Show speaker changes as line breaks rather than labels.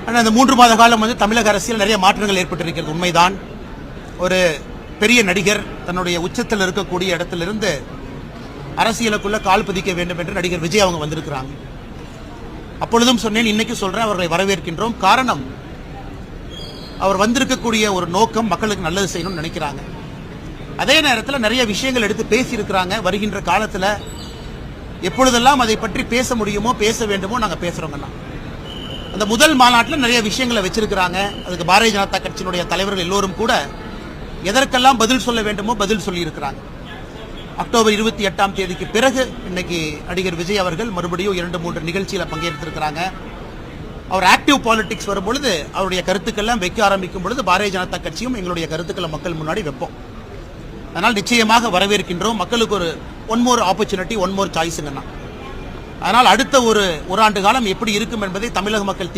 ஆனால் இந்த 3 மாத காலம் தமிழக அரசியல் நிறைய மாற்றங்கள் ஏற்பட்டிருக்கிறது. உண்மைதான். ஒரு பெரிய நடிகர் தன்னுடைய உச்சத்தில் இருக்கக்கூடிய இடத்திலிருந்து அரசியலுக்குள்ள கால் பதிக்க வேண்டும் என்று நடிகர் விஜய் அவங்க வந்திருக்கிறாங்க. அப்பொழுதும் சொன்னேன், இன்னைக்கு சொல்றேன், அவர்களை வரவேற்கின்றோம். காரணம், அவர் வந்திருக்கக்கூடிய ஒரு நோக்கம் மக்களுக்கு நல்லது செய்யணும்னு நினைக்கிறாங்க. அதே நேரத்தில் நிறைய விஷயங்கள் எடுத்து பேசியிருக்கிறாங்க. வருகின்ற காலத்தில் எப்பொழுதெல்லாம் அதை பற்றி பேச முடியுமோ பேச வேண்டுமோ நாங்கள் பேசுறோங்கண்ணா. அந்த முதல் மாநாட்டில் நிறைய விஷயங்களை வச்சிருக்கிறாங்க. அதுக்கு பாரதிய ஜனதா கட்சியினுடைய தலைவர்கள் எல்லோரும் கூட எதற்கெல்லாம் பதில் சொல்ல வேண்டுமோ பதில் சொல்லி இருக்கிறாங்க. அக்டோபர் 28ஆம் தேதிக்கு பிறகு இன்னைக்கு நடிகர் விஜய் அவர்கள் மறுபடியும் 2-3 நிகழ்ச்சியில் பங்கேற்றிருக்கிறாங்க. அவர் ஆக்டிவ் பாலிடிக்ஸ் வரும்பொழுது அவருடைய கருத்துக்கள்லாம் வைக்க ஆரம்பிக்கும் பொழுது பாரதிய ஜனதா கட்சியும் எங்களுடைய கருத்துக்களை மக்கள் முன்னாடி வைப்போம். அதனால் நிச்சயமாக வரவேற்கின்றோம். மக்களுக்கு ஒரு one more opportunity, one more சாய்ஸுங்கண்ணா. அதனால் அடுத்த ஒரு ஆண்டு காலம் எப்படி இருக்கும் என்பதை தமிழக மக்கள்